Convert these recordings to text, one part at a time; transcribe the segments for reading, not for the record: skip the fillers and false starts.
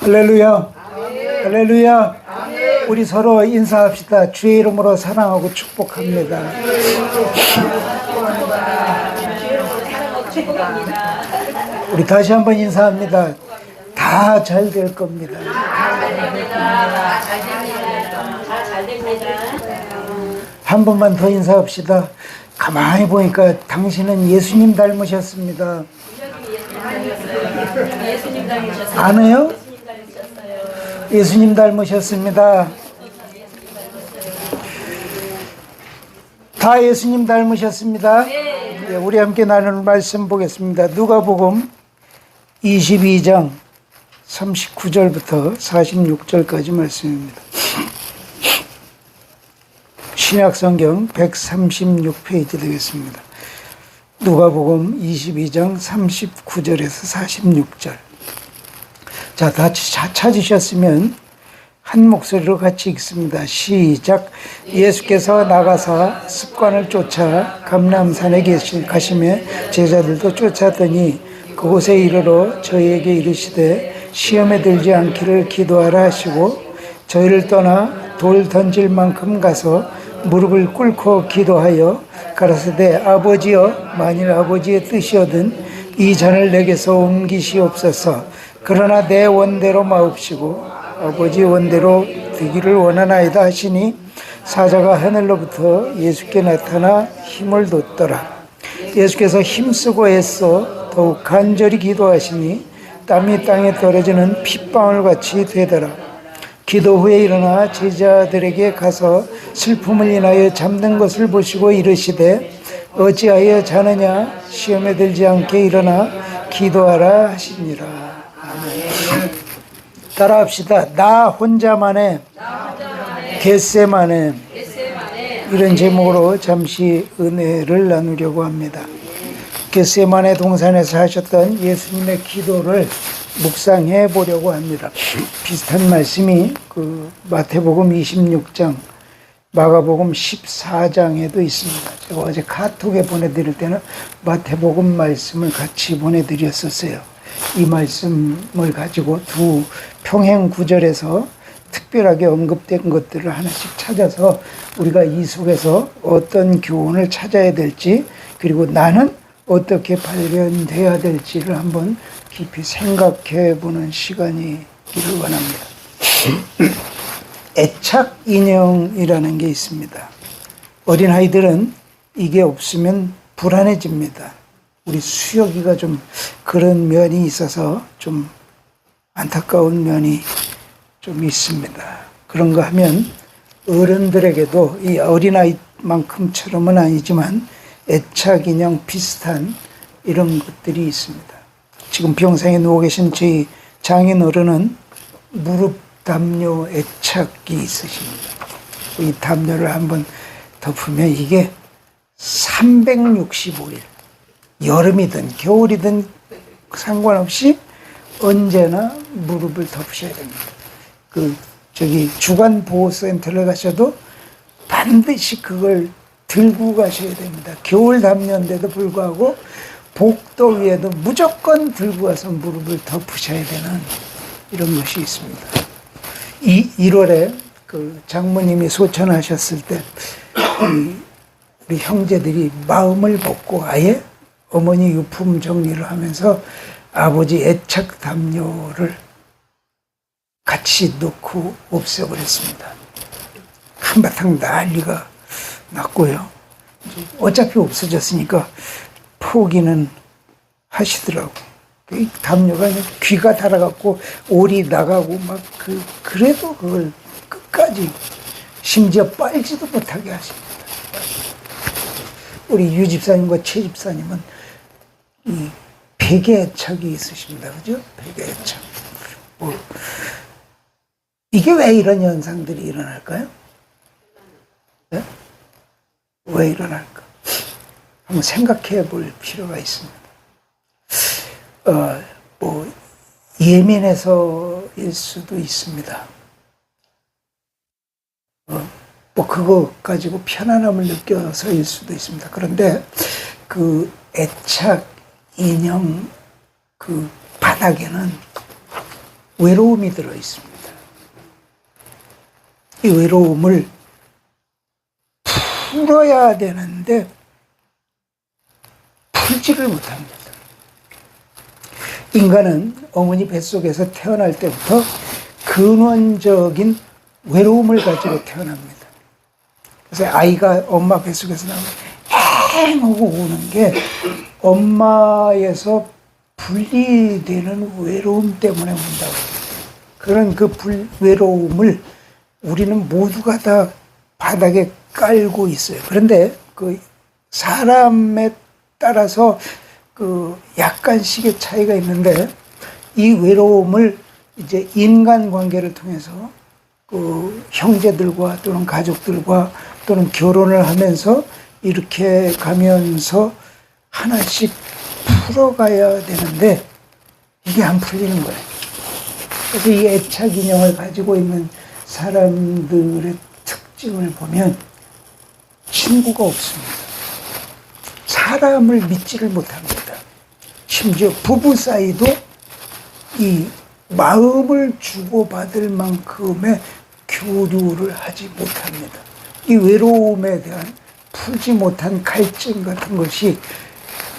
할렐루야. 할렐루야. 우리 서로 인사합시다. 주의 이름으로 사랑하고 축복합니다. 우리 다시 한번 인사합니다. 다 잘 될 겁니다. 한 번만 더 인사합시다. 가만히 보니까 당신은 예수님 닮으셨습니다. 안 해요? 예수님 닮으셨습니다. 다 예수님 닮으셨습니다. 네, 우리 함께 나눌 말씀 보겠습니다. 누가복음 22장 39절부터 46절까지 말씀입니다. 신약성경 136페이지 되겠습니다. 누가복음 22장 39절에서 46절. 자, 다 찾으셨으면 한 목소리로 같이 읽습니다. 시작. 예수께서 나가사 습관을 쫓아 감람산에 가시매 제자들도 쫓아더니 그곳에 이르러 저희에게 이르시되 시험에 들지 않기를 기도하라 하시고 저희를 떠나 돌 던질 만큼 가서 무릎을 꿇고 기도하여 가라사대 아버지여 만일 아버지의 뜻이거든 이 잔을 내게서 옮기시옵소서. 그러나 내 원대로 마옵시고 아버지 원대로 되기를 원하나이다 하시니 사자가 하늘로부터 예수께 나타나 힘을 돋더라. 예수께서 힘쓰고 애써 더욱 간절히 기도하시니 땀이 땅에 떨어지는 핏방울 같이 되더라. 기도 후에 일어나 제자들에게 가서 슬픔을 인하여 잠든 것을 보시고 이르시되 어찌하여 자느냐 시험에 들지 않게 일어나 기도하라 하시니라. 아멘. 따라합시다. 나 혼자만의 겟세마네. 이런 제목으로 잠시 은혜를 나누려고 합니다. 겟세마네 동산에서 하셨던 예수님의 기도를 묵상해 보려고 합니다. 비슷한 말씀이 그 마태복음 26장, 마가복음 14장에도 있습니다. 제가 어제 카톡에 보내드릴 때는 마태복음 말씀을 같이 보내드렸었어요. 이 말씀을 가지고 두 평행 구절에서 특별하게 언급된 것들을 하나씩 찾아서 우리가 이 속에서 어떤 교훈을 찾아야 될지, 그리고 나는 어떻게 발견돼야 될지를 한번 깊이 생각해 보는 시간이기를 원합니다. 애착 인형이라는 게 있습니다. 어린아이들은 이게 없으면 불안해집니다. 우리 수혁이가 좀 그런 면이 있어서 좀 안타까운 면이 좀 있습니다. 그런가 하면 어른들에게도 이 어린아이만큼처럼은 아니지만 애착 인형 비슷한 이런 것들이 있습니다. 지금 병상에 누워 계신 저희 장인 어른은 무릎 담요 애착이 있으십니다. 이 담요를 한번 덮으면 이게 365일, 여름이든 겨울이든 상관없이 언제나 무릎을 덮으셔야 됩니다. 주간보호센터를 가셔도 반드시 그걸 들고 가셔야 됩니다. 겨울 담요인데도 불구하고 복도위에도 무조건 들고 가서 무릎을 덮으셔야 되는 이런 것이 있습니다. 1월에 그 장모님이 소천하셨을 때 우리 형제들이 마음을 먹고 아예 어머니 유품 정리를 하면서 아버지 애착 담요를 같이 넣고 없애버렸습니다. 한바탕 난리가 났고요. 어차피 없어졌으니까 포기는 하시더라고. 이 담요가 귀가 달아갖고 올이 나가고 막 그래도 그걸 끝까지 심지어 빨지도 못하게 하십니다. 우리 유 집사님과 최 집사님은 이 베개 애착이 있으십니다. 그죠? 베개 애착. 이게 왜 이런 현상들이 일어날까요? 네? 왜 일어날까? 한번 생각해 볼 필요가 있습니다. 예민해서일 수도 있습니다. 그거 가지고 편안함을 느껴서일 수도 있습니다. 그런데 그 애착 인형 그 바닥에는 외로움이 들어 있습니다. 이 외로움을 풀어야 되는데 풀지를 못합니다. 인간은 어머니 뱃속에서 태어날 때부터 근원적인 외로움을 가지고 태어납니다. 그래서 아이가 엄마 뱃속에서 나오면 엥 하고 우는 게 엄마에서 분리되는 외로움 때문에 운다고 합니다. 그런 그 외로움을 우리는 모두가 다 바닥에 깔고 있어요. 그런데 그 사람에 따라서 그 약간씩의 차이가 있는데, 이 외로움을 이제 인간관계를 통해서 그 형제들과 또는 가족들과 또는 결혼을 하면서 이렇게 가면서 하나씩 풀어가야 되는데 이게 안 풀리는 거예요. 그래서 이 애착 인형을 가지고 있는 사람들의 특징을 보면 친구가 없습니다. 사람을 믿지를 못합니다. 심지어 부부 사이도 이 마음을 주고받을 만큼의 교류를 하지 못합니다. 이 외로움에 대한 풀지 못한 갈증 같은 것이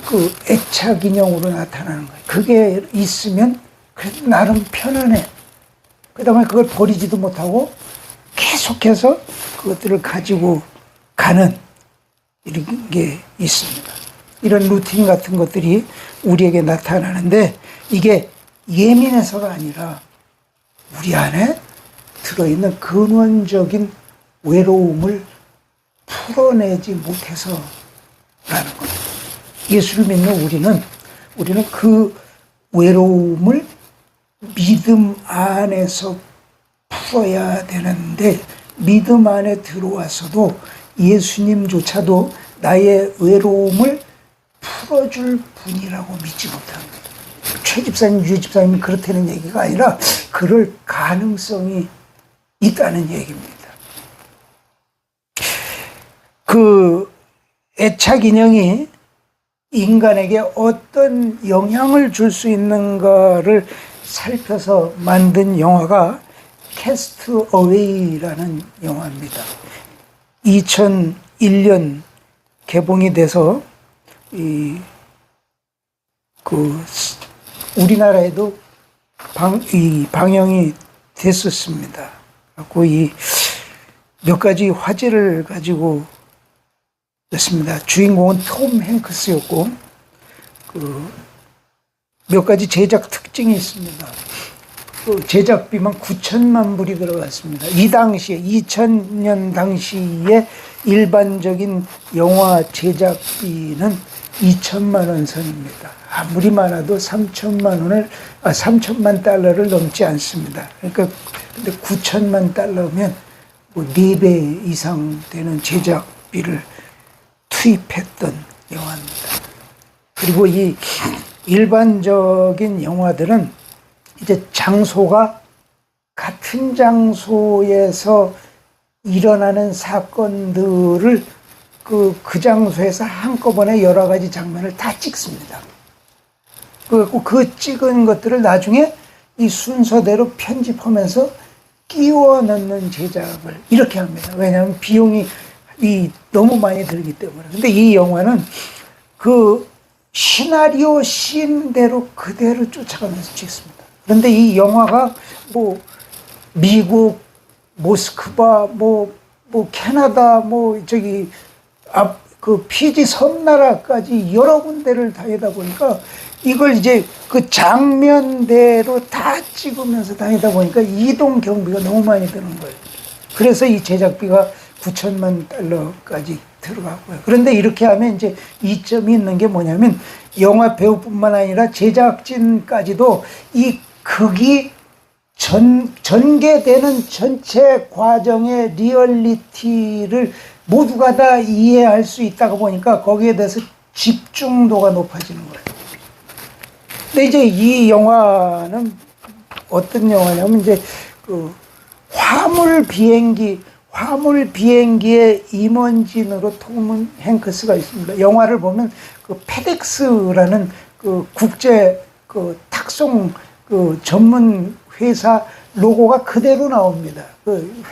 그 애착 인형으로 나타나는 거예요. 그게 있으면 그래도 나름 편안해. 그 다음에 그걸 버리지도 못하고 계속해서 그것들을 가지고 가는 이런 게 있습니다. 이런 루틴 같은 것들이 우리에게 나타나는데, 이게 예민해서가 아니라 우리 안에 들어있는 근원적인 외로움을 풀어내지 못해서라는 겁니다. 예수를 믿는 우리는 그 외로움을 믿음 안에서 풀어야 되는데, 믿음 안에 들어와서도 예수님조차도 나의 외로움을 풀어줄 분이라고 믿지 못합니다. 최 집사님, 유 집사님이 그렇다는 얘기가 아니라 그럴 가능성이 있다는 얘기입니다. 그 애착 인형이 인간에게 어떤 영향을 줄 수 있는가를 살펴서 만든 영화가 캐스트 어웨이라는 영화입니다. 2001년 개봉이 돼서 우리나라에도 방영이 됐었습니다. 그리고 몇 가지 화제를 가지고 였습니다. 주인공은 톰 행크스였고, 몇 가지 제작 특징이 있습니다. 제작비만 9천만 불이 들어갔습니다. 이 당시에 2000년 당시에 일반적인 영화 제작비는 2천만 원 선입니다. 아무리 많아도 3천만 달러를 넘지 않습니다. 그러니까 근데 9천만 달러면 뭐 4배 이상 되는 제작비를 투입했던 영화입니다. 그리고 이 일반적인 영화들은 이제 장소가 같은 장소에서 일어나는 사건들을 그 장소에서 한꺼번에 여러 가지 장면을 다 찍습니다. 그 찍은 것들을 나중에 이 순서대로 편집하면서 끼워 넣는 제작을 이렇게 합니다. 왜냐하면 비용이 너무 많이 들기 때문에. 근데 이 영화는 그 시나리오 씬대로 그대로 쫓아가면서 찍습니다. 그런데 이 영화가 뭐 미국, 모스크바, 캐나다, 그 피지 섬나라까지 여러 군데를 다니다 보니까 이걸 이제 그 장면대로 다 찍으면서 다니다 보니까 이동 경비가 너무 많이 드는 거예요. 그래서 이 제작비가 9천만 달러까지 들어가고요. 그런데 이렇게 하면 이제 이점이 있는 게 뭐냐면, 영화 배우뿐만 아니라 제작진까지도 이 극이 전개되는 전체 과정의 리얼리티를 모두가 다 이해할 수 있다고 보니까 거기에 대해서 집중도가 높아지는 거예요. 근데 이제 이 영화는 어떤 영화냐면, 이제 그 화물 비행기의 임원진으로 톰 행크스가 있습니다. 영화를 보면 그 페덱스라는 그 국제 그 탁송 그 전문 회사 로고가 그대로 나옵니다. 그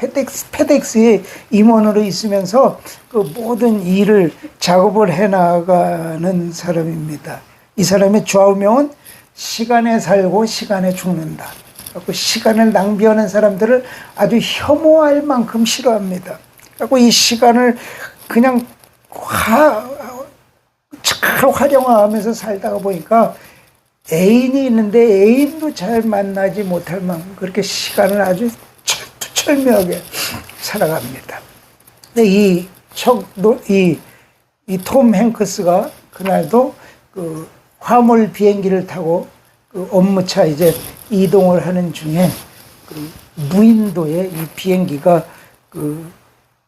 페덱스의 임원으로 있으면서 그 모든 일을 작업을 해나가는 사람입니다. 이 사람의 좌우명은 시간에 살고 시간에 죽는다. 그래서 시간을 낭비하는 사람들을 아주 혐오할 만큼 싫어합니다. 그래서 이 시간을 그냥 잘 활용하면서 살다가 보니까 애인이 있는데 애인도 잘 만나지 못할 만큼 그렇게 시간을 아주 철두철미하게 살아갑니다. 근데 이 톰 행크스가 그날도 그 화물 비행기를 타고 그 업무차 이제 이동을 하는 중에 그 무인도에 이 비행기가 그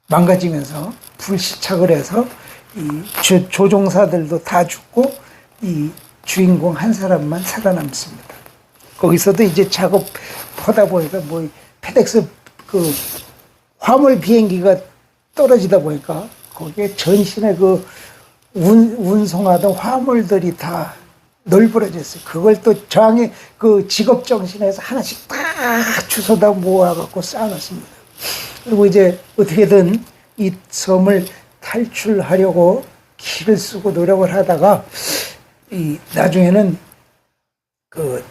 망가지면서 불시착을 해서 이 조종사들도 다 죽고 이 주인공 한 사람만 살아남습니다. 거기서도 이제 작업하다 보니까 뭐 페덱스 그 화물 비행기가 떨어지다 보니까 거기에 전신에 그 운송하던 화물들이 다 널브러졌어요. 그걸 또 저항의 그 직업 정신에서 하나씩 다 주워다 모아갖고 쌓아놨습니다. 그리고 이제 어떻게든 이 섬을 탈출하려고 길을 쓰고 노력을 하다가 이 나중에는 그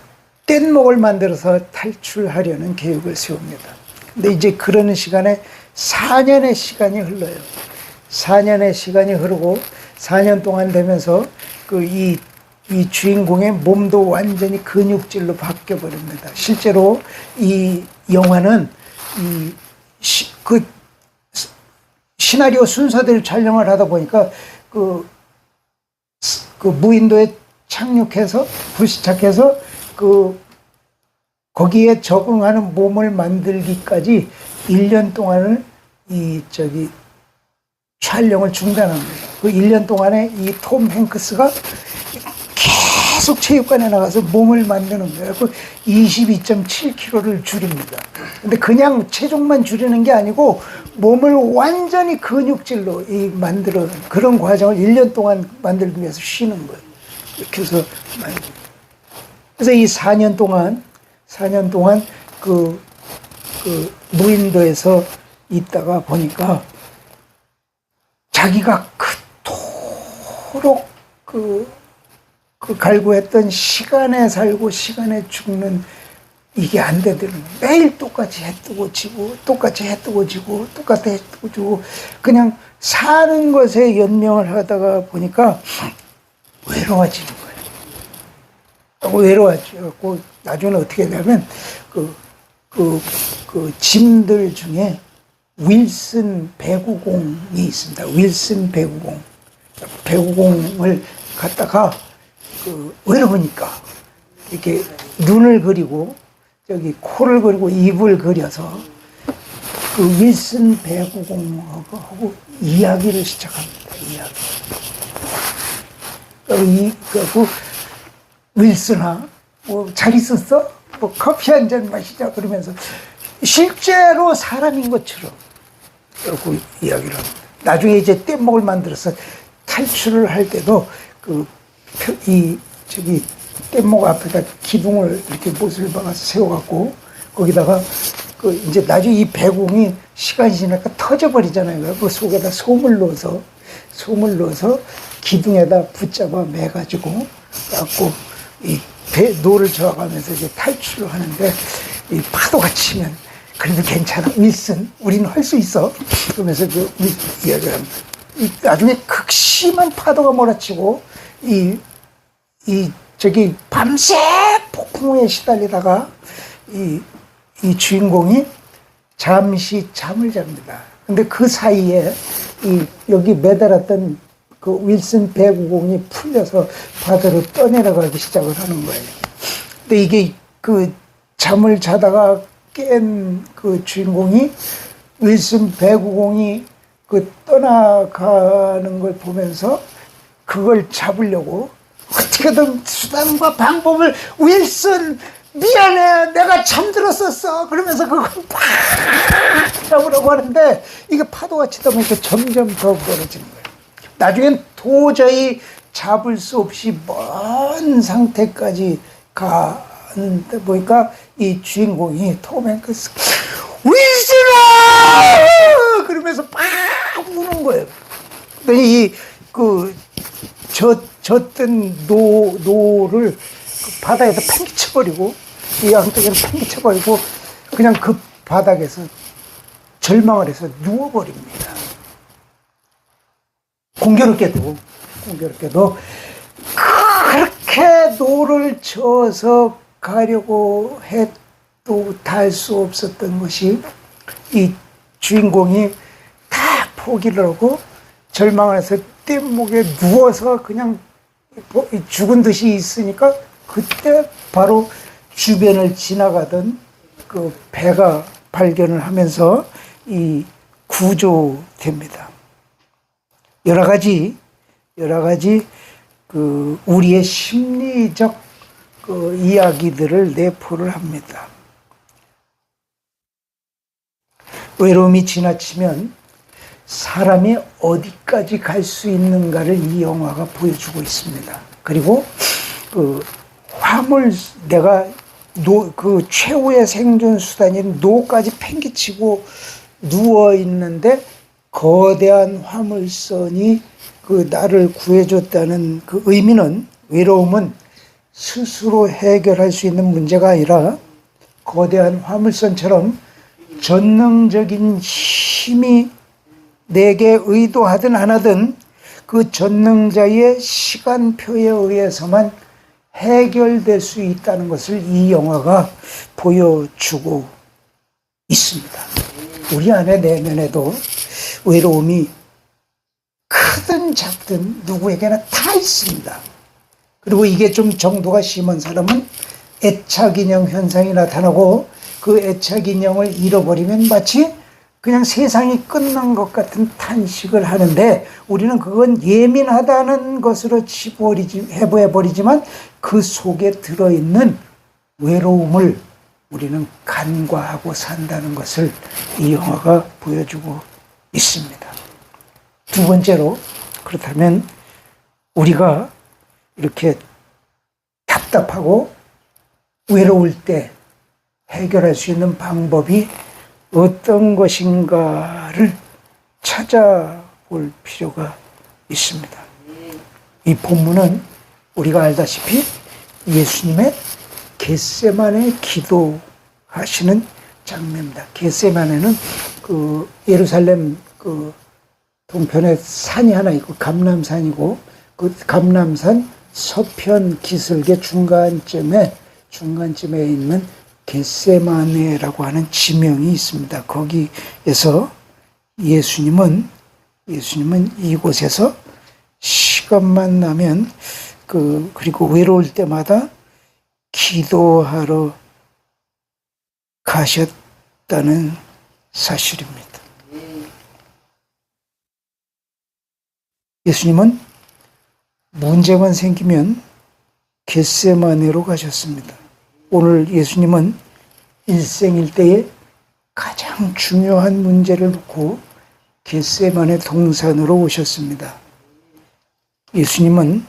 뗏목을 만들어서 탈출하려는 계획을 세웁니다. 근데 이제 그러는 시간에 4년의 시간이 흘러요. 4년의 시간이 흐르고 4년 동안 되면서 그 이 주인공의 몸도 완전히 근육질로 바뀌어 버립니다. 실제로 이 영화는 그 시나리오 순서대로 촬영을 하다 보니까 그 무인도에 착륙해서 불시착해서 거기에 적응하는 몸을 만들기까지 1년 동안을 촬영을 중단합니다. 그 1년 동안에 이 톰 행크스가 계속 체육관에 나가서 몸을 만드는 거예요. 그 22.7kg를 줄입니다. 근데 그냥 체중만 줄이는 게 아니고 몸을 완전히 근육질로 만들어 그런 과정을 1년 동안 만들기 위해서 쉬는 거예요. 이렇게 해서 그래서 이 4년 동안 그 무인도에서 있다가 보니까 자기가 그토록 갈구했던 시간에 살고 시간에 죽는 이게 안 되더라고요. 매일 똑같이 해 뜨고 지고 똑같이 해 뜨고 지고 똑같이 해 뜨고 지고 그냥 사는 것에 연명을 하다가 보니까 외로워지는 거예요. 외로워지고 나중에 어떻게 되냐면 그 짐들 중에 윌슨 배구공이 있습니다. 윌슨 배구공. 배구공을 갖다가 외로우니까 이렇게 눈을 그리고 저기 코를 그리고 입을 그려서 그 윌슨 배구공하고 이야기를 시작합니다. 그 윌슨아, 뭐 잘 있었어? 뭐 커피 한 잔 마시자 그러면서 실제로 사람인 것처럼 그러고 이야기를 합니다. 나중에 이제 뗏목을 만들어서 탈출을 할 때도 뗏목 앞에다 기둥을 이렇게 못을 박아서 세워갖고 거기다가 이제 나중에 이 배공이 시간이 지나니까 터져버리잖아요. 그 속에다 솜을 넣어서 기둥에다 붙잡아 매가지고 갖고 이 노를 저어가면서 이제 탈출을 하는데 이 파도가 치면 그래도 괜찮아. 윌슨, 우리는 할 수 있어. 그러면서 이야기를 합니다. 나중에 극심한 파도가 몰아치고 밤새 폭풍우에 시달리다가 이 주인공이 잠시 잠을 잡니다. 근데 그 사이에 여기 매달았던 그 윌슨 배구공이 풀려서 바다로 떠내려가기 시작을 하는 거예요. 근데 이게 잠을 자다가 깬 그 주인공이 윌슨 배구공이 떠나가는 걸 보면서 그걸 잡으려고 어떻게든 수단과 방법을 윌슨 미안해 내가 잠들었었어 그러면서 그걸 팍 잡으려고 하는데 이게 파도가 치다 보니까 점점 더 멀어지는 거예요. 나중엔 도저히 잡을 수 없이 먼 상태까지 가는데 보니까 이 주인공이 톰 행크스 윌슨아! 그러면서 막 우는 거예요. 이 젖던 노를 그 바다에서 팽개쳐버리고 이 양쪽에는 팽개쳐버리고 그냥 그 바닥에서 절망을 해서 누워버립니다. 공교롭게도 그렇게 노를 저어서 가려고 해도 닿을 수 없었던 것이 이 주인공이 다 포기를 하고 절망을 해서 뗏목에 누워서 그냥 죽은 듯이 있으니까 그때 바로 주변을 지나가던 그 배가 발견을 하면서 이 구조됩니다. 여러 가지 그 우리의 심리적 그 이야기들을 내포를 합니다. 외로움이 지나치면 사람이 어디까지 갈 수 있는가를 이 영화가 보여주고 있습니다. 그리고 그 내가 그 최후의 생존 수단인 노까지 팽개치고 누워 있는데 거대한 화물선이 그 나를 구해줬다는 그 의미는, 외로움은 스스로 해결할 수 있는 문제가 아니라 거대한 화물선처럼 전능적인 힘이 내게 의도하든 안 하든 그 전능자의 시간표에 의해서만 해결될 수 있다는 것을 이 영화가 보여주고 있습니다. 우리 안에 내면에도 외로움이 크든 작든 누구에게나 다 있습니다. 그리고 이게 좀 정도가 심한 사람은 애착인형 현상이 나타나고 그 애착인형을 잃어버리면 마치 그냥 세상이 끝난 것 같은 탄식을 하는데, 우리는 그건 예민하다는 것으로 해버리지만 그 속에 들어있는 외로움을 우리는 간과하고 산다는 것을 이 영화가 보여주고 있습니다. 두 번째로, 그렇다면 우리가 이렇게 답답하고 외로울 때 해결할 수 있는 방법이 어떤 것인가를 찾아볼 필요가 있습니다. 이 본문은 우리가 알다시피 예수님의 겟세마네 기도하시는 장면입니다. 겟세마네는 그 예루살렘 그 동편에 산이 하나 있고 감람산이고, 그 감람산 서편 기슭의 중간쯤에 있는 겟세마네라고 하는 지명이 있습니다. 거기에서 예수님은 이곳에서 시간만 나면 그리고 외로울 때마다 기도하러 가셨다는 사실입니다. 예수님은 문제만 생기면 겟세마네로 가셨습니다. 오늘 예수님은 일생일대에 가장 중요한 문제를 놓고 겟세마네 동산으로 오셨습니다. 예수님은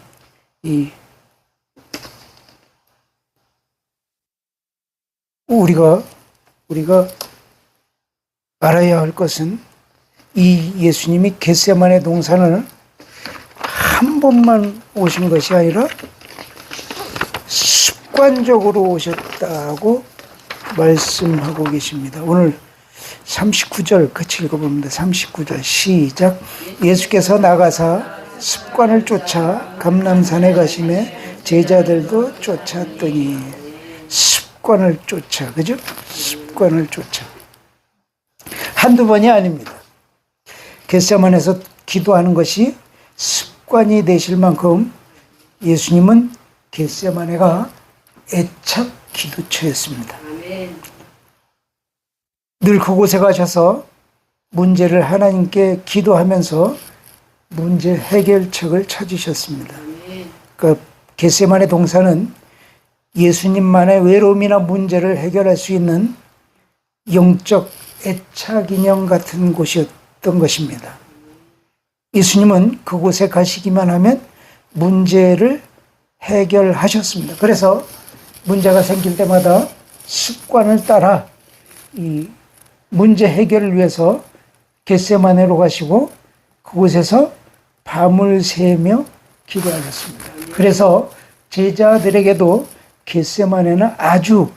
우리가 알아야 할 것은, 이 예수님이 겟세마네 동산을 한 번만 오신 것이 아니라 습관적으로 오셨다고 말씀하고 계십니다. 오늘 39절 같이 읽어봅니다. 39절 시작. 예수께서 나가사 습관을 쫓아 감람산에 가시매 제자들도 쫓았더니. 습관을 쫓아, 그죠? 습관을 쫓아. 한두 번이 아닙니다. 겟세마네에서 기도하는 것이 습관이 되실 만큼 예수님은 겟세마네가 애착 기도처였습니다. 늘 그곳에 가셔서 문제를 하나님께 기도하면서 문제 해결책을 찾으셨습니다. 그 겟세마네 동산은 예수님만의 외로움이나 문제를 해결할 수 있는 영적 애착 인형 같은 곳이었던 것입니다. 예수님은 그곳에 가시기만 하면 문제를 해결하셨습니다. 그래서 문제가 생길 때마다 습관을 따라 이 문제 해결을 위해서 겟세마네로 가시고 그곳에서 밤을 새며 기도하셨습니다. 그래서 제자들에게도 겟세마네는 아주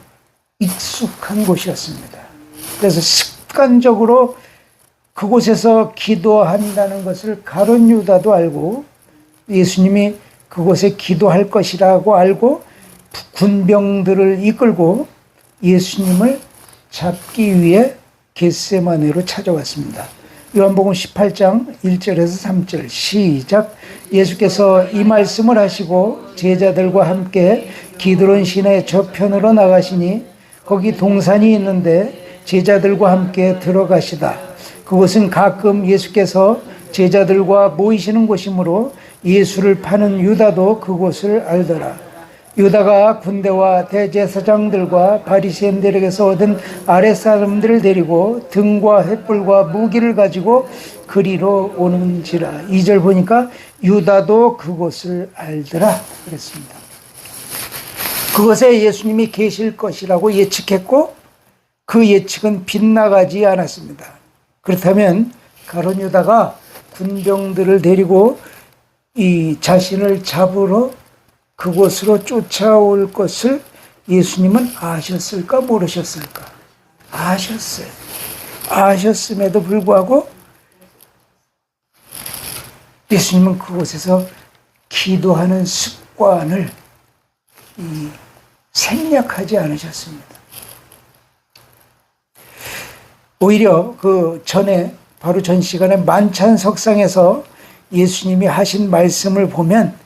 익숙한 곳이었습니다. 그래서 습관적으로 그곳에서 기도한다는 것을 가룟 유다도 알고 예수님이 그곳에 기도할 것이라고 알고 군병들을 이끌고 예수님을 잡기 위해 겟세마네로 찾아왔습니다. 요한복음 18장 1절에서 3절 시작. 예수께서 이 말씀을 하시고 제자들과 함께 기드론 시내 저편으로 나가시니 거기 동산이 있는데 제자들과 함께 들어가시다. 그곳은 가끔 예수께서 제자들과 모이시는 곳이므로 예수를 파는 유다도 그곳을 알더라. 유다가 군대와 대제사장들과 바리새인들에게서 얻은 아랫사람들을 데리고 등과 횃불과 무기를 가지고 그리로 오는지라. 2절 보니까 유다도 그곳을 알더라 그랬습니다. 그곳에 예수님이 계실 것이라고 예측했고 그 예측은 빗나가지 않았습니다. 그렇다면 가룟 유다가 군병들을 데리고 이 자신을 잡으러 그곳으로 쫓아올 것을 예수님은 아셨을까 모르셨을까? 아셨어요. 아셨음에도 불구하고 예수님은 그곳에서 기도하는 습관을 생략하지 않으셨습니다. 오히려 그 전에 바로 전 시간에 만찬석상에서 예수님이 하신 말씀을 보면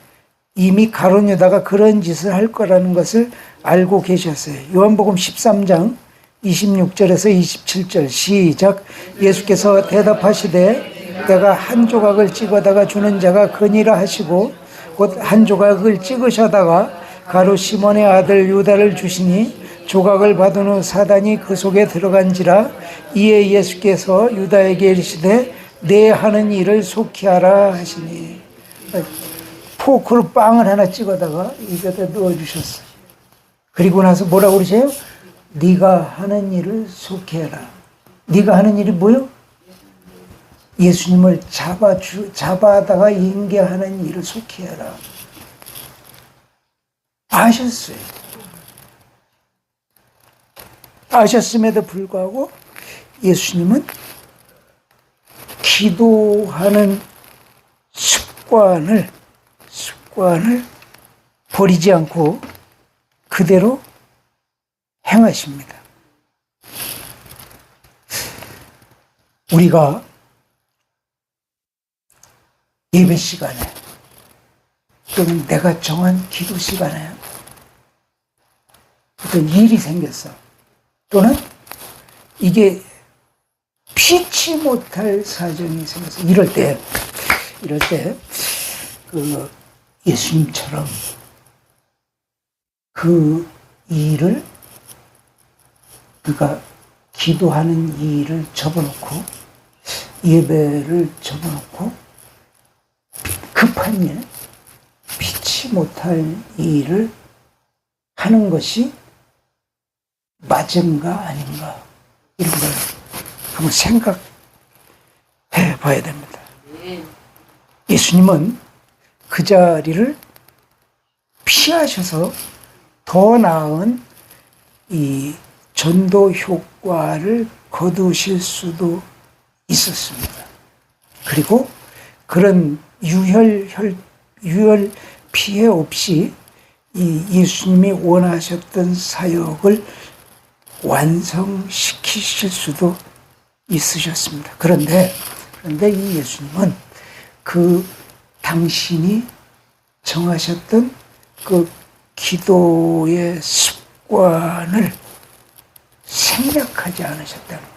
이미 가룟 유다가 그런 짓을 할 거라는 것을 알고 계셨어요. 요한복음 13장 26절에서 27절 시작. 예수께서 대답하시되 내가 한 조각을 찍어다가 주는 자가 그니라 하시고 곧 한 조각을 찍으셔다가 가룟 시몬의 아들 유다를 주시니 조각을 받은 후 사단이 그 속에 들어간지라. 이에 예수께서 유다에게 이르시되 내 하는 일을 속히 하라 하시니 포크로 빵을 하나 찍어다가 입에다 넣어주셨어요. 그리고 나서 뭐라고 그러세요? 네가 하는 일을 속히 해라. 네가 하는 일이 뭐요? 예수님을 잡아다가 인계하는 일을 속히 해라. 아셨어요. 아셨음에도 불구하고 예수님은 기도하는 습관을 버리지 않고 그대로 행하십니다. 우리가 예배 시간에 또는 내가 정한 기도 시간에 어떤 일이 생겼어. 또는 이게 피치 못할 사정이 생겨서 이럴 때 그 예수님처럼 그 일을 그러니까 기도하는 일을 접어놓고 예배를 접어놓고 급한 일, 피치 못할 일을 하는 것이 맞은가 아닌가 이런 걸 한번 생각해 봐야 됩니다. 예수님은 그 자리를 피하셔서 더 나은 이 전도 효과를 거두실 수도 있었습니다. 그리고 그런 유혈 피해 없이 이 예수님이 원하셨던 사역을 완성시키실 수도 있으셨습니다. 그런데 이 예수님은 그 당신이 정하셨던 그 기도의 습관을 생략하지 않으셨다는 것.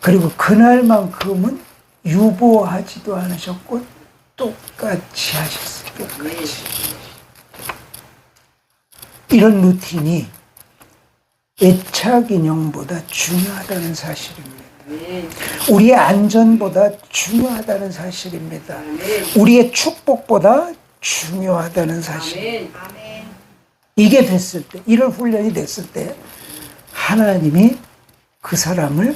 그리고 그날만큼은 유보하지도 않으셨고 똑같이 하셨어요. 똑같이. 이런 루틴이 애착 인형보다 중요하다는 사실입니다. 우리의 안전보다 중요하다는 사실입니다. 우리의 축복보다 중요하다는 사실. 이게 됐을 때, 이런 훈련이 됐을 때 하나님이 그 사람을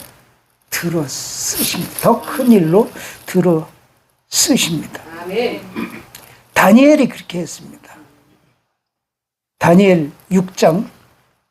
들어 쓰십니다. 더 큰 일로 들어 쓰십니다. 아멘. 다니엘이 그렇게 했습니다. 다니엘 6장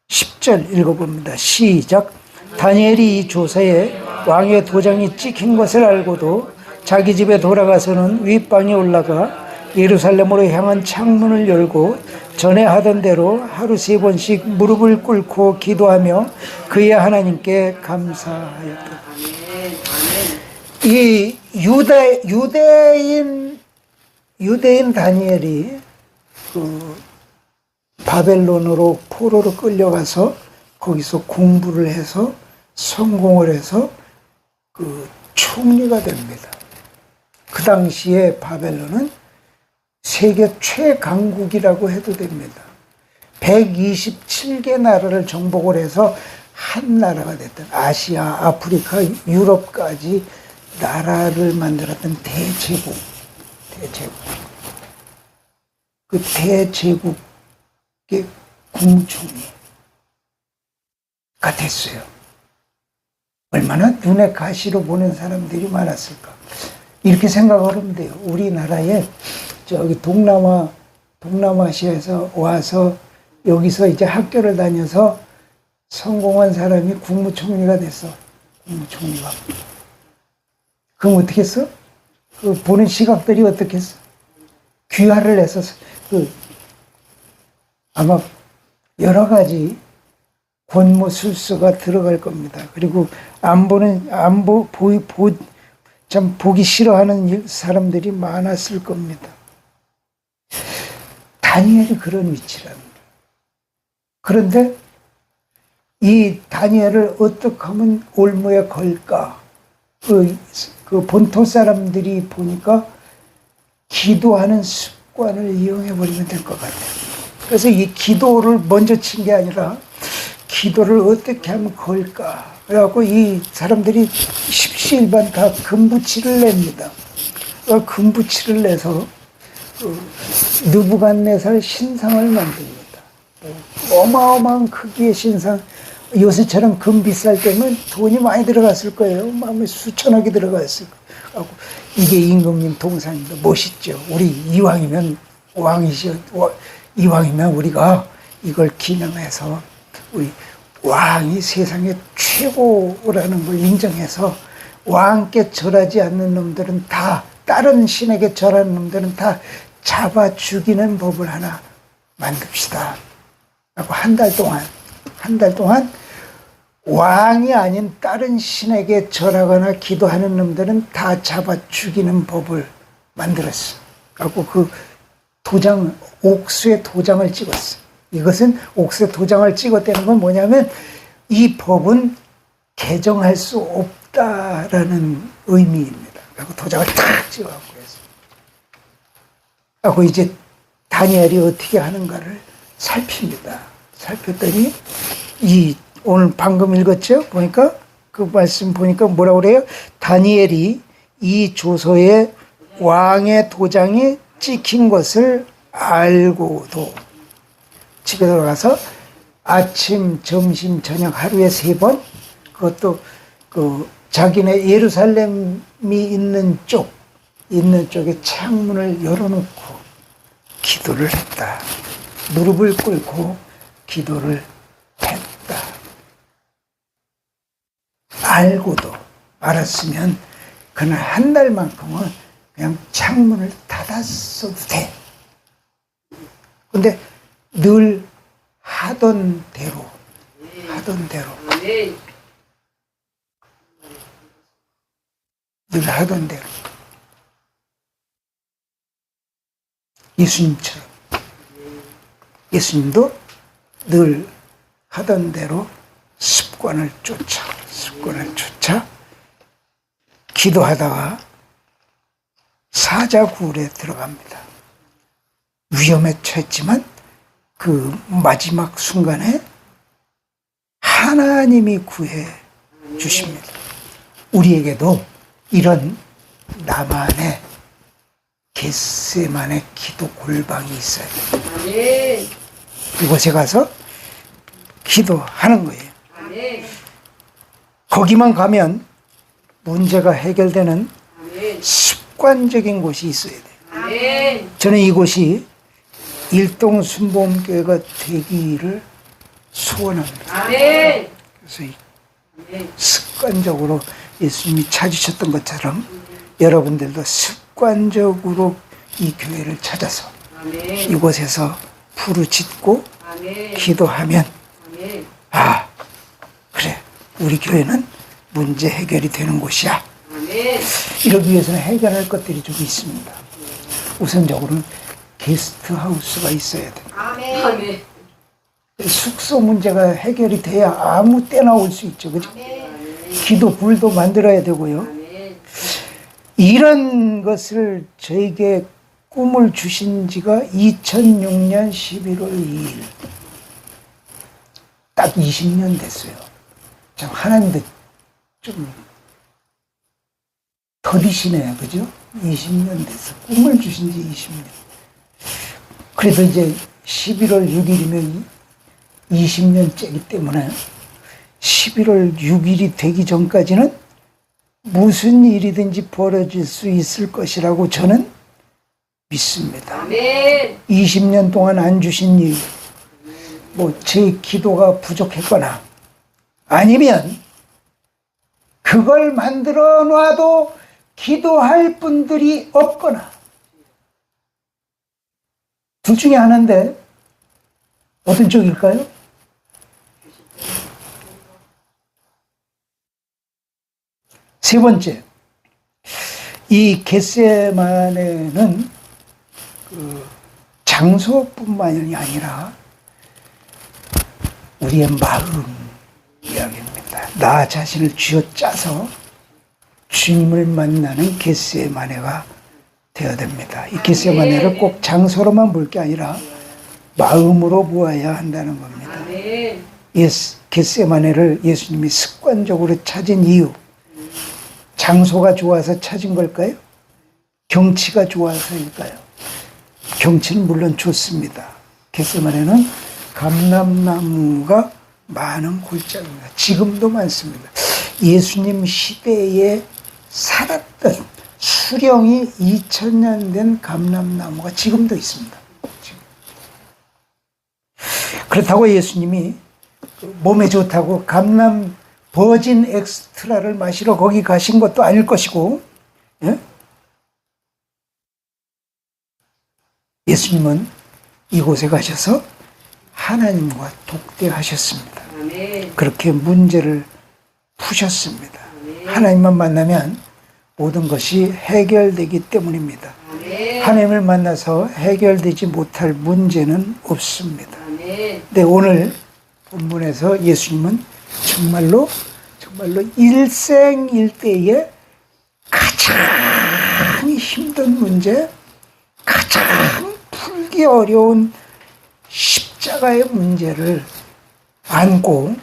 10절 읽어봅니다. 시작. 다니엘이 이 조서에 왕의 도장이 찍힌 것을 알고도 자기 집에 돌아가서는 윗방에 올라가 예루살렘으로 향한 창문을 열고 전에 하던 대로 하루 3번씩 무릎을 꿇고 기도하며 그의 하나님께 감사하였다. 이 유대인 다니엘이 그 바벨론으로 포로로 끌려가서 거기서 공부를 해서 성공을 해서 그 총리가 됩니다. 그 당시에 바벨론은 세계 최강국이라고 해도 됩니다. 127개 나라를 정복을 해서 한 나라가 됐던, 아시아, 아프리카, 유럽까지 나라를 만들었던 대제국. 그 대제국의 국무총리가 됐어요. 얼마나 눈에 가시로 보는 사람들이 많았을까. 이렇게 생각하면 돼요. 우리나라에 저기 동남아시아에서 와서 여기서 이제 학교를 다녀서 성공한 사람이 국무총리가 됐어. 국무총리가. 그럼 어떻게 했어? 그 보는 시각들이 어떻게 했어? 귀화를 해서 아마 여러 가지 권모술수가 들어갈 겁니다. 그리고 참 보기 싫어하는 사람들이 많았을 겁니다. 다니엘이 그런 위치랍니다. 그런데 이 다니엘을 어떻게 하면 올무에 걸까? 그 본토 사람들이 보니까 기도하는 습관을 이용해 버리면 될 것 같아요. 그래서 이 기도를 먼저 친 게 아니라 기도를 어떻게 하면 걸까? 그래갖고 이 사람들이 십시일반 다 금부치를 냅니다. 금부치를 내서 느부갓네살 신상을 만듭니다. 어마어마한 크기의 신상. 요새처럼 금 비쌀 때면 돈이 많이 들어갔을 거예요. 마음에 수천억이 들어갔을 거예요. 이게 임금님 동상입니다. 멋있죠. 우리 이왕이면 왕이시여, 이왕이면 우리가 이걸 기념해서 우리 왕이 세상의 최고라는 걸 인정해서 왕께 절하지 않는 놈들은 다, 다른 신에게 절하는 놈들은 다 잡아 죽이는 법을 하나 만듭시다. 라고 한 달 동안 왕이 아닌 다른 신에게 절하거나 기도하는 놈들은 다 잡아 죽이는 법을 만들었어. 그리고 그 옥수의 도장을 찍었어. 이것은 옥수의 도장을 찍었다는 건 뭐냐면 이 법은 개정할 수 없다라는 의미입니다. 그리고 도장을 탁 찍어갖고 해서. 그리고 이제 다니엘이 어떻게 하는가를 살핍니다. 살폈더니 오늘 방금 읽었죠? 보니까 그 말씀 보니까 뭐라고 그래요? 다니엘이 이 조서에 왕의 도장이 찍힌 것을 알고도 집에 들어가서 아침, 점심, 저녁 하루에 3번, 그것도 자기네 예루살렘이 있는 쪽에 창문을 열어놓고 기도를 했다. 무릎을 꿇고 기도를 했다. 알고도, 알았으면 그날 한 달만큼은 그냥 창문을 닫았어도 돼. 근데 늘 하던 대로 늘 하던 대로 예수님처럼, 예수님도 늘 하던 대로 습관을 쫓아 기도하다가 사자굴에 들어갑니다. 위험에 처했지만 그 마지막 순간에 하나님이 구해 주십니다. 우리에게도 이런 나만의 겟세만의 기도 골방이 있어야 됩니다. 이곳에 가서 기도하는 거예요. 아멘. 거기만 가면 문제가 해결되는 아멘. 습관적인 곳이 있어야 돼요. 아멘. 저는 이곳이 일동순복음교회가 되기를 소원합니다. 아멘. 그래서 아멘. 습관적으로 예수님이 찾으셨던 것처럼 여러분들도 습관적으로 이 교회를 찾아서 아멘. 이곳에서 부르짖고 아멘. 기도하면 아멘. 아 그래 우리 교회는 문제 해결이 되는 곳이야. 아멘. 이러기 위해서는 해결할 것들이 좀 있습니다. 우선적으로는 게스트하우스가 있어야 돼요. 아멘. 아멘. 숙소 문제가 해결이 돼야 아무 때나 올 수 있죠. 그죠? 기도 불도 만들어야 되고요. 아멘. 이런 것을 저에게 꿈을 주신 지가 2006년 11월 2일. 딱 20년 됐어요. 참 하나님도 좀 더디시네요. 그죠? 20년 됐어. 꿈을 주신 지 20년. 그래도 이제 11월 6일이면 20년째이기 때문에 11월 6일이 되기 전까지는 무슨 일이든지 벌어질 수 있을 것이라고 저는 믿습니다. 아멘. 20년 동안 안 주신 일, 뭐 제 기도가 부족했거나 아니면 그걸 만들어 놔도 기도할 분들이 없거나 둘 중에 하나인데 어떤 쪽일까요? 세 번째, 이 겟세마네는 그 장소뿐만이 아니라 우리의 마음 이야기입니다. 나 자신을 쥐어짜서 주님을 만나는 겟세마네가 되어야 됩니다. 이 겟세마네를 꼭 장소로만 볼 게 아니라 마음으로 보아야 한다는 겁니다. 아멘. 겟세마네를 예수님이 습관적으로 찾은 이유, 장소가 좋아서 찾은 걸까요? 경치가 좋아서일까요? 경치는 물론 좋습니다. 겟세마네는 감람나무가 많은 골짜기입니다. 지금도 많습니다. 예수님 시대에 살았던 수령이 2000년 된 감람나무가 지금도 있습니다. 그렇다고 예수님이 몸에 좋다고 감람 버진 엑스트라를 마시러 거기 가신 것도 아닐 것이고, 예? 예수님은 이곳에 가셔서 하나님과 독대하셨습니다. 아멘. 그렇게 문제를 푸셨습니다. 아멘. 하나님만 만나면 모든 것이 해결되기 때문입니다. 아멘. 하나님을 만나서 해결되지 못할 문제는 없습니다. 아멘. 근데 오늘 본문에서 예수님은 정말로 일생일대에 가장 힘든 문제, 가장 풀기 어려운 십자가의 문제를 안고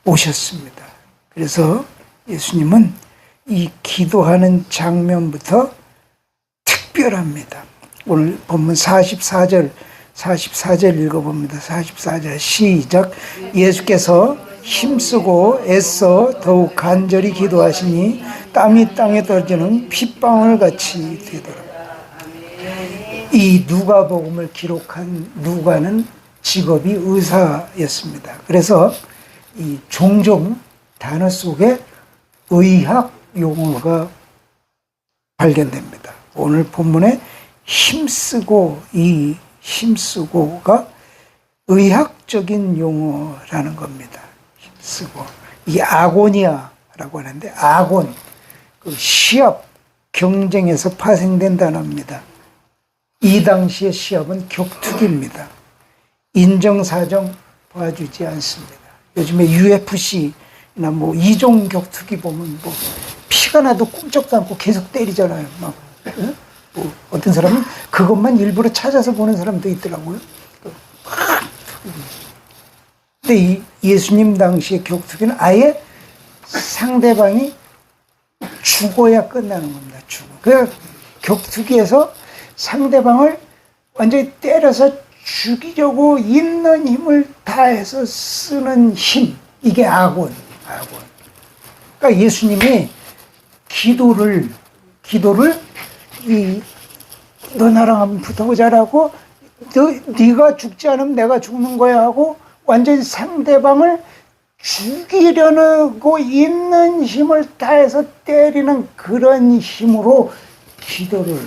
오셨습니다. 그래서 예수님은 이 기도하는 장면부터 특별합니다. 오늘 본문 44절 읽어봅니다. 44절 시작. 예수께서 힘쓰고 애써 더욱 간절히 기도하시니 땀이 땅에 떨어지는 핏방울 같이 되더라. 이 누가복음을 기록한 누가는 직업이 의사였습니다. 그래서 이 종종 단어 속에 의학 용어가 발견됩니다. 오늘 본문에 힘쓰고, 이 힘쓰고가 의학적인 용어라는 겁니다. 힘쓰고. 이 아고니아라고 하는데, 아곤, 그 시합, 경쟁에서 파생된 단어입니다. 이 당시의 시합은 격투기입니다. 인정사정 봐주지 않습니다. 요즘에 UFC나 뭐 이종 격투기 보면 뭐 피가 나도 꿈쩍도 않고 계속 때리잖아요. 막 뭐 어떤 사람은 그것만 일부러 찾아서 보는 사람도 있더라고요. 근데 이 예수님 당시의 격투기는 아예 상대방이 죽어야 끝나는 겁니다. 죽어. 그 격투기에서 상대방을 완전히 때려서 죽이려고 있는 힘을 다해서 쓰는 힘, 이게 아곤. 그러니까 예수님이 기도를 너 나랑 한번 붙어보자라고, 네가 죽지 않으면 내가 죽는 거야 하고 완전히 상대방을 죽이려고 있는 힘을 다해서 때리는 그런 힘으로 기도를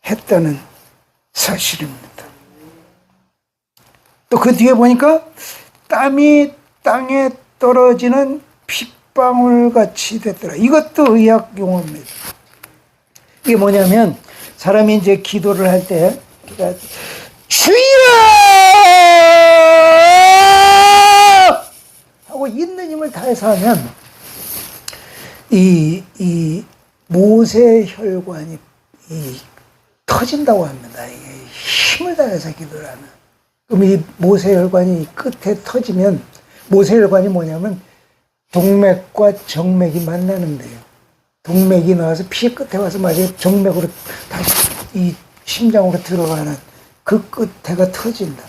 했다는 사실입니다. 또 그 뒤에 보니까 땀이 땅에 떨어지는 핏방울 같이 됐더라. 이것도 의학 용어입니다. 이게 뭐냐면 사람이 이제 기도를 할 때 주여 하고 있는 힘을 다해서 하면 이 모세혈관이 터진다고 합니다. 이게 힘을 다해서 기도를 하면. 그럼 이 모세혈관이 끝에 터지면, 모세혈관이 뭐냐면 동맥과 정맥이 만나는데요. 동맥이 나와서 피 끝에 와서 마지막에 정맥으로 다시 이 심장으로 들어가는 그 끝에가 터진다.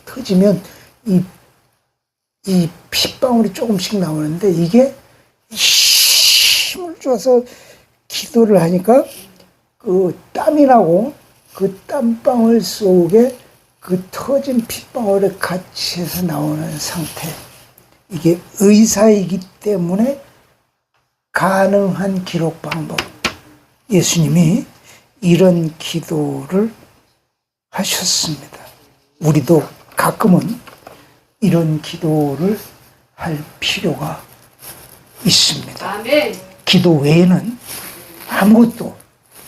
터지면 이 핏방울이 조금씩 나오는데, 이게 힘을 줘서 기도를 하니까 그 땀이 나고 그 땀방울 속에 그 터진 핏방울에 같이 해서 나오는 상태. 이게 의사이기 때문에 가능한 기록 방법. 예수님이 이런 기도를 하셨습니다. 우리도 가끔은 이런 기도를 할 필요가 있습니다. 아멘. 기도 외에는 아무것도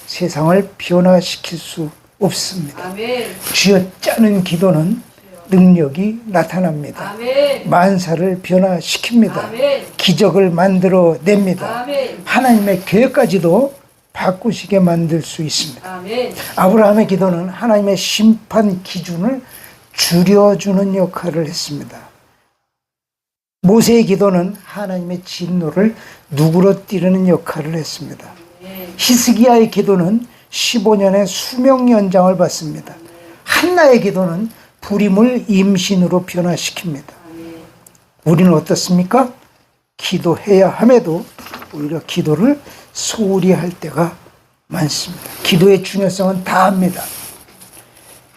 세상을 변화시킬 수 없습니다. 아멘. 쥐어짜는 기도는 능력이 나타납니다. 아멘. 만사를 변화시킵니다. 아멘. 기적을 만들어냅니다. 아멘. 하나님의 계획까지도 바꾸시게 만들 수 있습니다. 아멘. 아브라함의 기도는 하나님의 심판 기준을 줄여주는 역할을 했습니다. 모세의 기도는 하나님의 진노를 누그러뜨리는 역할을 했습니다. 히스기야의 기도는 15년의 수명 연장을 받습니다. 한나의 기도는 불임을 임신으로 변화시킵니다. 우리는 어떻습니까? 기도해야 함에도 오히려 기도를 소홀히 할 때가 많습니다. 기도의 중요성은 다 압니다.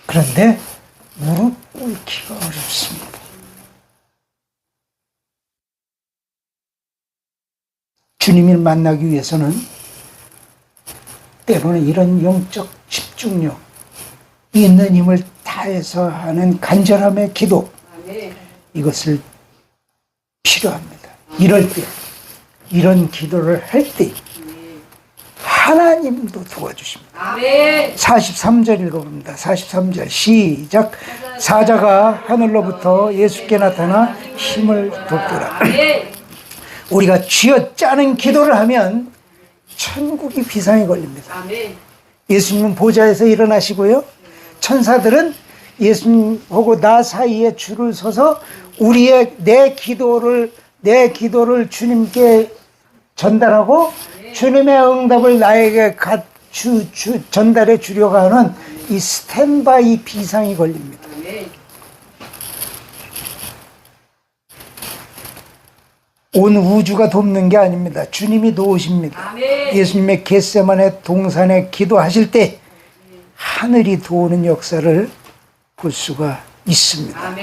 그런데 무릎 꿇기가 어렵습니다. 주님을 만나기 위해서는 때로는 이런 영적 집중력, 있는 힘을 다해서 하는 간절함의 기도, 이것을 필요합니다. 이럴 때, 이런 기도를 할 때 하나님도 도와주십니다. 43절 읽어봅니다. 43절 시작. 사자가 하늘로부터 예수께 나타나 힘을 돕더라. 우리가 쥐어짜는 기도를 하면 천국이 비상이 걸립니다. 예수님은 보좌에서 일어나시고요, 천사들은 예수님하고 나 사이에 줄을 서서 내 기도를 주님께 전달하고 주님의 응답을 나에게 전달해 주려고 하는 이 스탠바이 비상이 걸립니다. 온 우주가 돕는 게 아닙니다. 주님이 도우십니다. 예수님의 겟세마네 동산에 기도하실 때 하늘이 도우는 역사를 볼 수가 있습니다.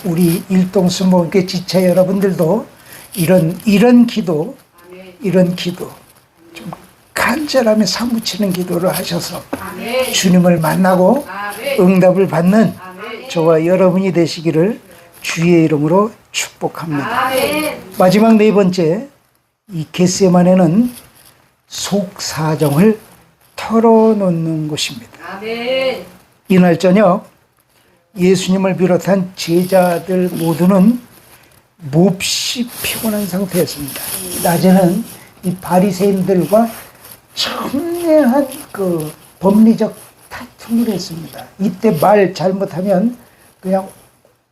우리 일동수목교회 지체 여러분들도 이런 기도 좀 간절함에 사무치는 기도를 하셔서 주님을 만나고 응답을 받는 저와 여러분이 되시기를 주의 이름으로 축복합니다. 마지막 네 번째, 이 겟세마네는 속 사정을 털어놓는 곳입니다. 이날 저녁 예수님을 비롯한 제자들 모두는 몹시 피곤한 상태였습니다. 낮에는 이 바리새인들과 첨예한 그 법리적 다툼을 했습니다. 이때 말 잘못하면 그냥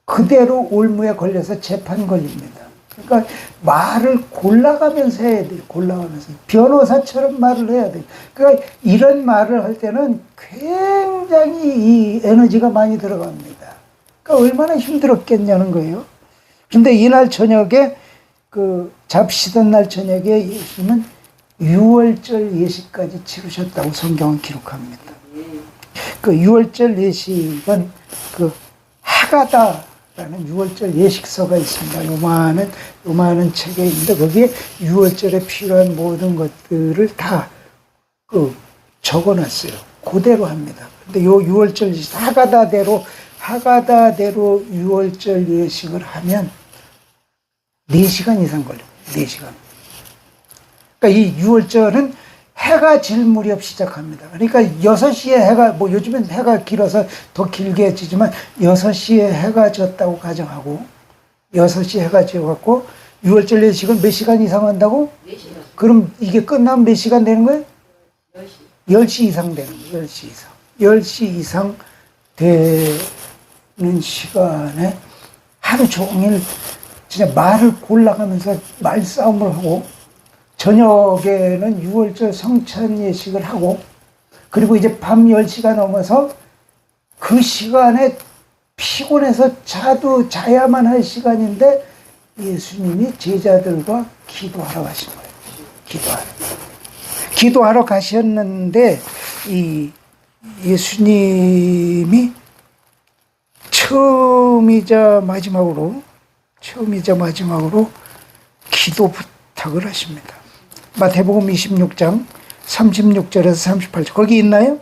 그대로 올무에 걸려서 재판 걸립니다. 그러니까 말을 골라가면서 해야 돼요. 골라가면서. 변호사처럼 말을 해야 돼요. 그러니까 이런 말을 할 때는 굉장히 이 에너지가 많이 들어갑니다. 그러니까 얼마나 힘들었겠냐는 거예요. 근데 이날 저녁에 그 잡시던 날 저녁에 예수님은 유월절 예식까지 치르셨다고 성경은 기록합니다. 그 유월절 예식은 그 하가다라는 유월절 예식서가 있습니다. 요만한 책에 있는데 거기에 유월절에 필요한 모든 것들을 다 그 적어놨어요. 그대로 합니다. 근데 요 유월절 예식, 하가다대로 유월절 예식을 하면 4시간 이상 걸려요. 4시간. 그러니까 이 유월절은 해가 질 무렵 시작합니다. 그러니까 6시에 해가, 뭐 요즘엔 해가 길어서 더 길게 지지만 6시에 해가 졌다고 가정하고 6시에 해가 지어갖고 유월절 예식은 몇 시간 이상 한다고? 4시간. 그럼 이게 끝나면 몇 시간 되는 거예요? 10시. 10시 이상 되는 거예요. 10시 이상. 10시 이상 되는 시간에 하루 종일 진짜 말을 골라가면서 말싸움을 하고 저녁에는 유월절 성찬 예식을 하고 그리고 이제 밤 10시가 넘어서 그 시간에 피곤해서 자야만 할 시간인데 예수님이 제자들과 기도하러 가신 거예요. 기도하러 가셨는데 이 예수님이 처음이자 마지막으로 기도 부탁을 하십니다. 마태복음 26장 36절에서 38절 거기 있나요?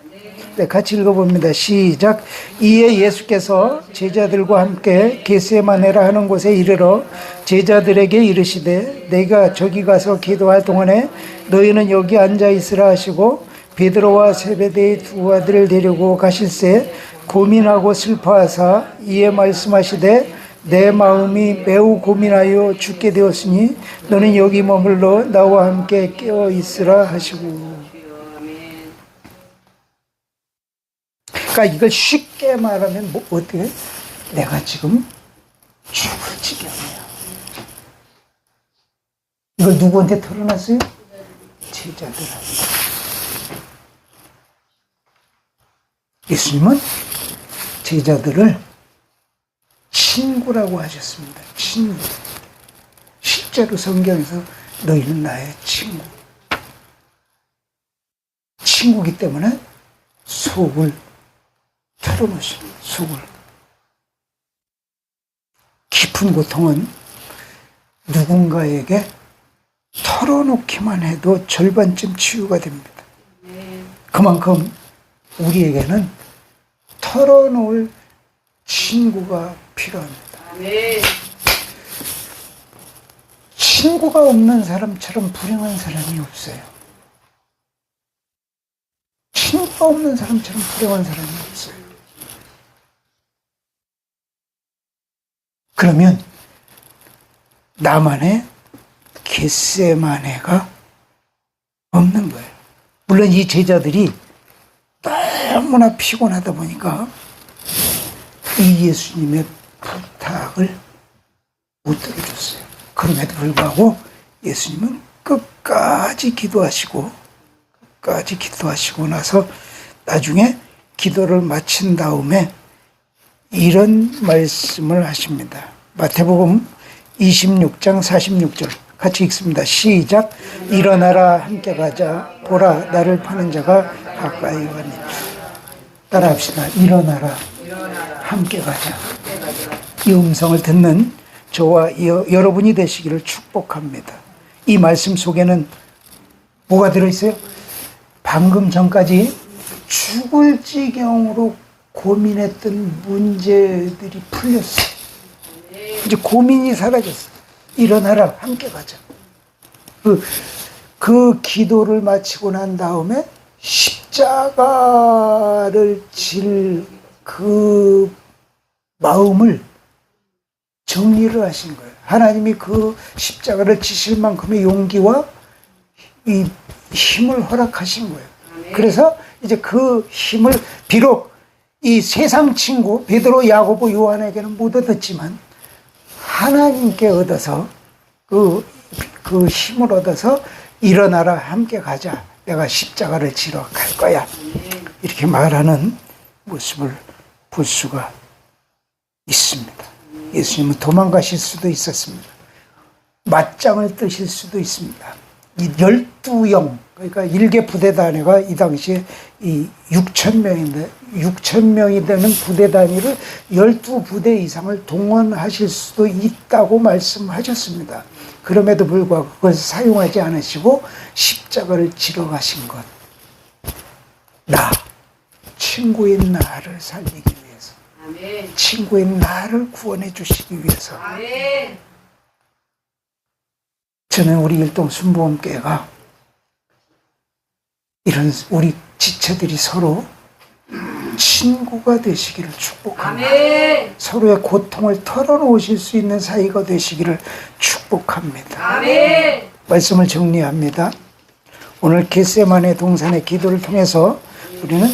네, 같이 읽어봅니다. 시작. 이에 예수께서 제자들과 함께 겟세마네라 하는 곳에 이르러 제자들에게 이르시되 내가 저기 가서 기도할 동안에 너희는 여기 앉아 있으라 하시고 베드로와 세베대의 두 아들을 데리고 가실새 고민하고 슬퍼하사 이에 말씀하시되 내 마음이 매우 고민하여 죽게 되었으니 너는 여기 머물러 나와 함께 깨어 있으라 하시고. 그러니까 이걸 쉽게 말하면 뭐 어떻게? 내가 지금 죽을 지경이야. 이걸 누구한테 털어놨어요? 제자들한테. 예수님은 제자들을 친구라고 하셨습니다. 친구. 실제로 성경에서 너희는 나의 친구. 친구기 때문에 속을 털어놓습니다. 속을. 깊은 고통은 누군가에게 털어놓기만 해도 절반쯤 치유가 됩니다. 그만큼 우리에게는 털어놓을 친구가 필요합니다. 친구가 없는 사람처럼 불행한 사람이 없어요. 친구가 없는 사람처럼 불행한 사람이 없어요. 그러면 나만의 겟세마네가 없는 거예요. 물론 이 제자들이 너무나 피곤하다 보니까 이 예수님의 부탁을 못 들어줬어요. 그럼에도 불구하고 예수님은 끝까지 기도하시고 나서 나중에 기도를 마친 다음에 이런 말씀을 하십니다. 마태복음 26장 46절 같이 읽습니다. 시작. 일어나라 함께 가자. 보라 나를 파는 자가 가까이 왔니. 따라합시다. 일어나라 함께 가자. 이 음성을 듣는 저와 여러분이 되시기를 축복합니다. 이 말씀 속에는 뭐가 들어있어요? 방금 전까지 죽을 지경으로 고민했던 문제들이 풀렸어요. 이제 고민이 사라졌어요. 일어나라 함께 가자. 그 기도를 마치고 난 다음에 십자가를 질 그 마음을 정리를 하신 거예요. 하나님이 그 십자가를 지실 만큼의 용기와 이 힘을 허락하신 거예요. 그래서 이제 그 힘을 비록 이 세상 친구 베드로, 야고보, 요한에게는 못 얻었지만 하나님께 얻어서 그 힘을 얻어서 일어나라 함께 가자. 내가 십자가를 지러 갈 거야. 이렇게 말하는 모습을 볼 수가 있습니다. 예수님은 도망가실 수도 있었습니다. 맞짱을 뜨실 수도 있습니다. 이 12영, 그러니까 일개 부대 단위가 이 당시에 이 6,000명인데 6,000명이 되는 부대 단위를 12부대 이상을 동원하실 수도 있다고 말씀하셨습니다. 그럼에도 불구하고 그것을 사용하지 않으시고 십자가를 지러 가신 것. 나, 친구인 나를 살리기 위해서. 아멘. 친구인 나를 구원해 주시기 위해서. 아멘. 저는 우리 일동 순복음교회가 이런 우리 지체들이 서로 친구가 되시기를 축복합니다. 아멘. 서로의 고통을 털어놓으실 수 있는 사이가 되시기를 축복합니다. 아멘. 말씀을 정리합니다. 오늘 겟세마네 동산의 기도를 통해서 우리는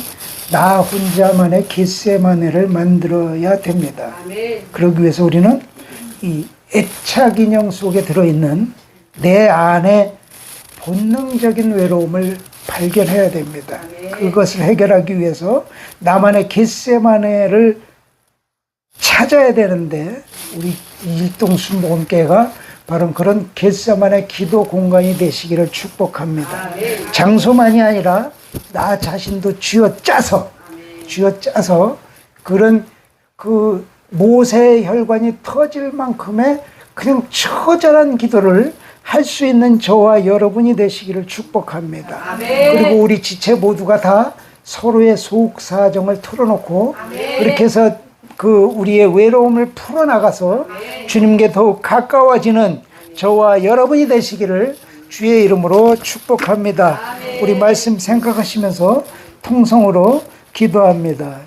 나 혼자만의 겟세마네를 만들어야 됩니다. 아멘. 그러기 위해서 우리는 이 애착 인형 속에 들어있는 내 안에 본능적인 외로움을 발견해야 됩니다. 그것을 해결하기 위해서 나만의 겟세마네를 찾아야 되는데 우리 일동 순복음교회가 바로 그런 겟세마네 기도 공간이 되시기를 축복합니다. 장소만이 아니라 나 자신도 쥐어짜서 그런 그 모세의 혈관이 터질 만큼의 그냥 처절한 기도를 할 수 있는 저와 여러분이 되시기를 축복합니다. 아멘. 그리고 우리 지체 모두가 다 서로의 속 사정을 털어놓고 아멘. 그렇게 해서 그 우리의 외로움을 풀어나가서 주님께 더욱 가까워지는 저와 여러분이 되시기를 주의 이름으로 축복합니다. 우리 말씀 생각하시면서 통성으로 기도합니다.